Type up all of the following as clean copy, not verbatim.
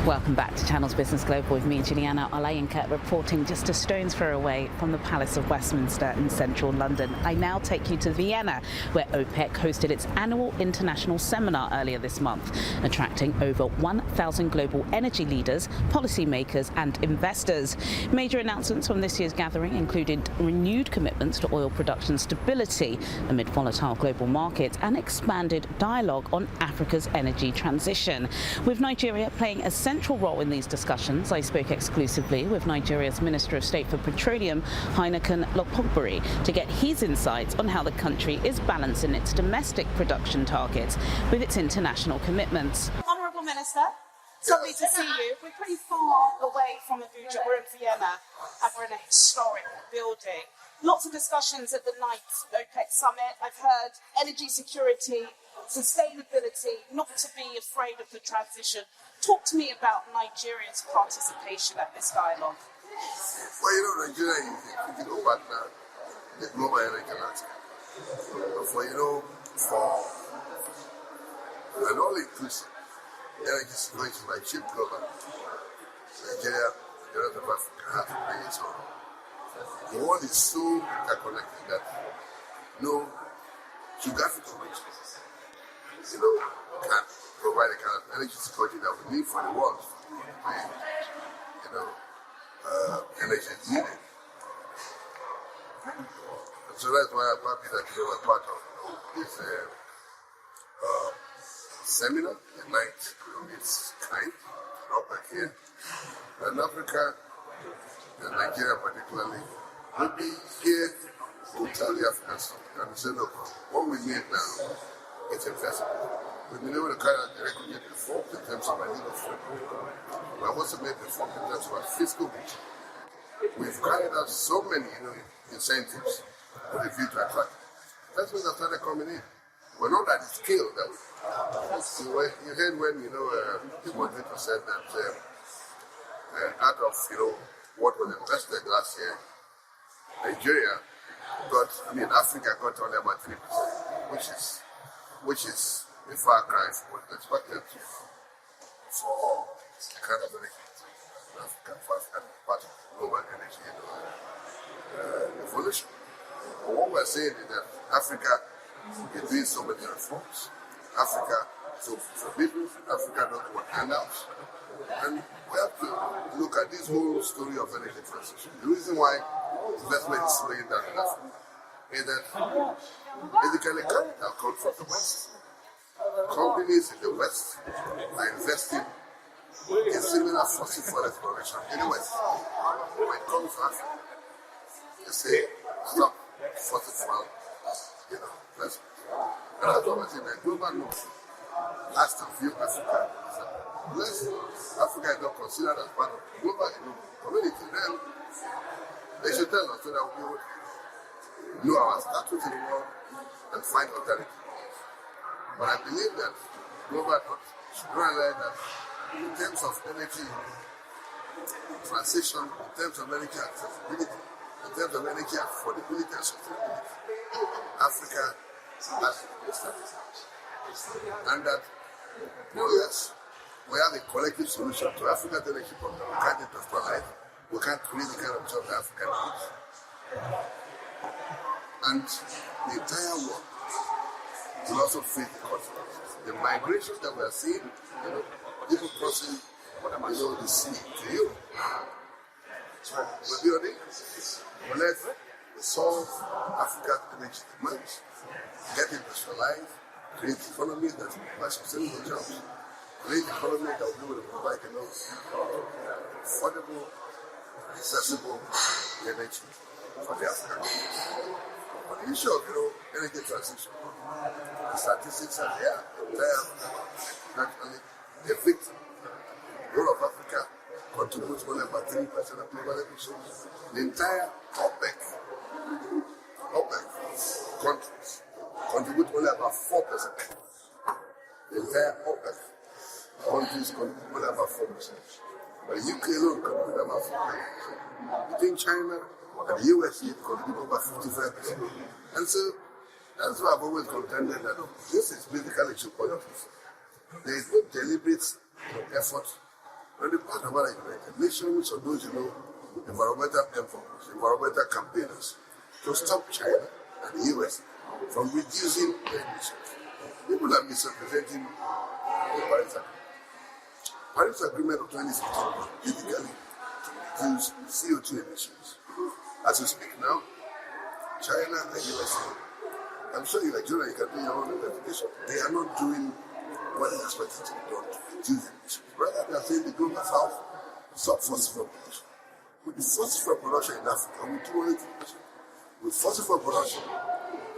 Welcome back to Channel's Business Global with me, Juliana Olayinka, reporting just a stone's throw away from the Palace of Westminster in central London. I now take you to Vienna, where OPEC hosted its annual international seminar earlier this month, attracting over 1,000 global energy leaders, policymakers and investors. Major announcements from this year's gathering included renewed commitments to oil production stability amid volatile global markets and expanded dialogue on Africa's energy transition. With Nigeria playing a central role in these discussions, I spoke exclusively with Nigeria's Minister of State for Petroleum, Heineken Lokpokpori, to get his insights on how the country is balancing its domestic production targets with its international commitments. Honourable Minister, it's lovely to see you. We're pretty far away from Abuja. We're in Vienna and we're in a historic building. Lots of discussions at the ninth OPEC summit. I've heard energy security, sustainability, not to be afraid of the transition. Talk to me about Nigeria's participation at this dialogue. Well, Nigeria is a critical partner in the global energy landscape. For an all-inclusive energy situation like cheap global, Nigeria, the rest of Africa, has to play its own. The world is so interconnected that no geographical region, can provide the kind of energy security that we need for the world. Energy is needed. And so that's why I'm happy that you were part of this seminar, the ninth of its kind, OPEC here. And Africa, and Nigeria particularly, will be here to tell the Africans and say, look, what we need now is investment. We've been able to carry out the requisite reforms in terms of our legal framework. We have also made reforms in terms of our fiscal budget. We've carried out so many incentives with a view to attract. That's when they started coming in. We're not at the scale that you heard when the moderator said that out of what was invested last year, Africa got only about 3%, which is a far cry from what was expected for the kind of energy Africa and part of global energy evolution. But what we're saying is that Africa is doing so many reforms. Africa, so for business, Africa doesn't want handouts. And we have to look at this whole story of energy transition. The reason why investment is slowing down in Africa is that basically capital comes from the West. Companies in the West are investing in similar fossil fuel exploration in the West. When it comes to Africa, they say, stop fossil fuel investment. And that's what we're saying, the global north has to view Africa unless Africa is not considered as part of the global community, then they should tell us so that we would know our status in the world and find alternatives. But I believe that global should realize that in terms of energy transition, in terms of energy accessibility, in terms of energy affordability and sustainability, Africa has to be established. And that, yes, we have a collective solution to Africa's energy problem. We can't industrialize, we can't create the kind of job that Africa needs. And the entire world will also face the consequences. The migration that we are seeing, people crossing the sea to Europe, will be on it. Unless we solve Africa's energy demands, get industrialized, create economies that provide sustainable jobs, create economy that will be able to provide affordable, accessible energy for the African community. On the issue of energy transition, the statistics are there. Actually, the victim, the whole of Africa contributes only about 3% of global emissions. The entire OPEC countries contribute only about 4%. The entire OPEC countries contribute only about 4%. But the UK alone contributes about 4%. Between China and the US contribute about 55%. And so that's why I've always contended that this is basically 2.2. There is no deliberate effort And the part about United Nations, or those, environmental envoys, environmental campaigners, to stop China and the US from reducing their emissions. People are misrepresenting the Paris Agreement. Paris Agreement of 2015 was basically to reduce CO2 emissions. As we speak now, China and USA, I'm sure you can do your own investigation. They are not doing what is expected to be done to reduce emissions. Rather, they are saying the global south stop fossil fuel production. With the fossil fuel production in Africa, we do only 2%. With fossil fuel production,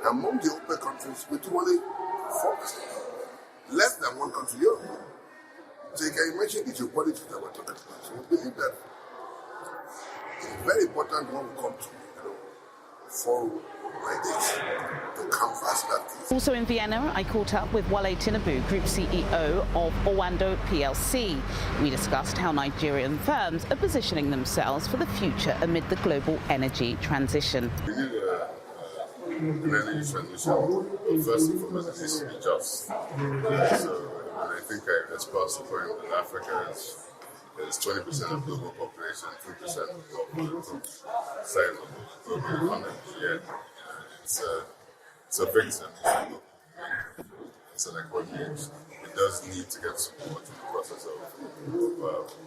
among the OPEC countries, we do only 4%. Less than one country, Europe. So you can imagine the geopolitics that we're talking about. So we believe that it's very important when we come to forum like this to canvass that case. Also in Vienna, I caught up with Wale Tinubu, Group CEO of Owando PLC. We discussed how Nigerian firms are positioning themselves for the future amid the global energy transition. We need an energy transition. First and foremost, it needs to be just. So I think I expressed the point that Africa is 20% of global population, 3% of the size of the global economy. Yeah. It's a victim. It's an economy. It does need to get support in the process of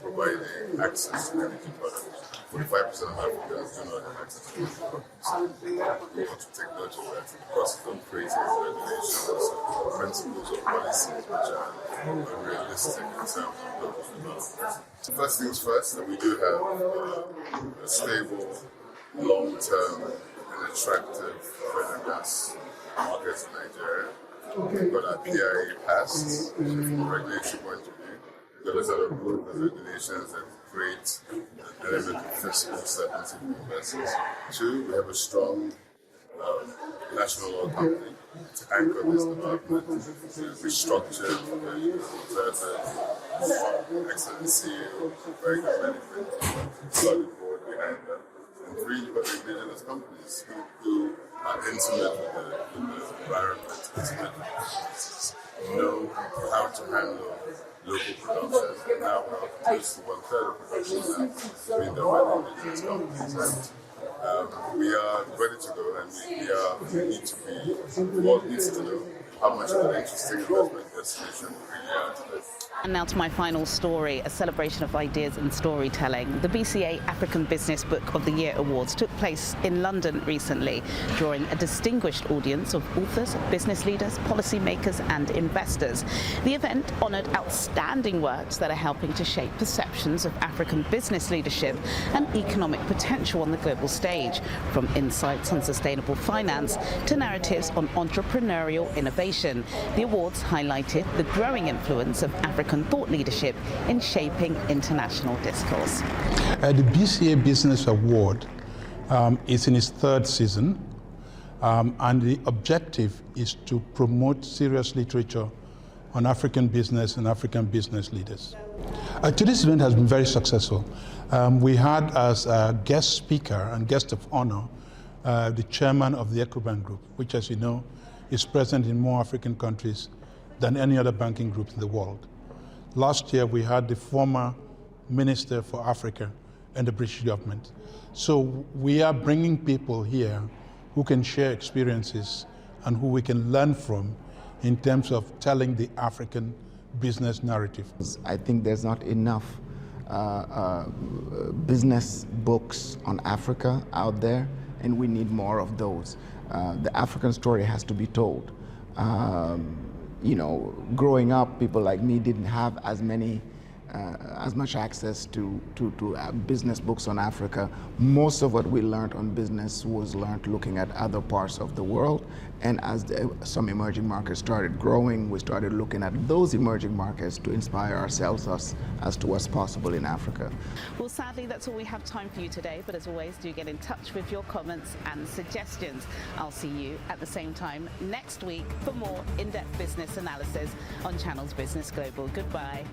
providing access to energy products. 45% of Africans do not have access to energy products. So we want to take note of that in the process of creating regulations, principles, or policies which are realistic in terms of global development. So first things first, that we do have a stable, long-term, and attractive oil and gas market in Nigeria. We've got our PIA passed from a regulatory point of view. We've got a set of rules and regulations that create an element of fiscal stability for investors. Two, we have a strong national oil company to anchor this development. We structured the excellent CEO, very good management, solid board behind that. And three, you've got the indigenous companies who are intimate with the environment, intimate with the businesses, know how to handle local production. And now we're close to 1/3 of production now being done by the indigenous companies. And we are ready to go, and we need to be, the world needs to know how much of an interesting investment destination we really are today. And now to my final story, a celebration of ideas and storytelling. The BCA African Business Book of the Year Awards took place in London recently, drawing a distinguished audience of authors, business leaders, policymakers and investors. The event honoured outstanding works that are helping to shape perceptions of African business leadership and economic potential on the global stage, from insights on sustainable finance to narratives on entrepreneurial innovation. The awards highlighted the growing influence of African thought leadership in shaping international discourse. The BCA Business Award is in its third season, and the objective is to promote serious literature on African business and African business leaders. Today's event has been very successful. We had as a guest speaker and guest of honor the chairman of the EcoBank Group, which, as you know, is present in more African countries than any other banking group in the world. Last year, we had the former Minister for Africa in the British government. So we are bringing people here who can share experiences and who we can learn from in terms of telling the African business narrative. I think there's not enough business books on Africa out there, and we need more of those. The African story has to be told. Growing up, people like me didn't have as much access to business books on Africa. Most of what we learned on business was learned looking at other parts of the world. And as some emerging markets started growing, we started looking at those emerging markets to inspire ourselves as to what's possible in Africa. Well, sadly, that's all we have time for you today. But as always, do get in touch with your comments and suggestions. I'll see you at the same time next week for more in-depth business analysis on Channel's Business Global. Goodbye.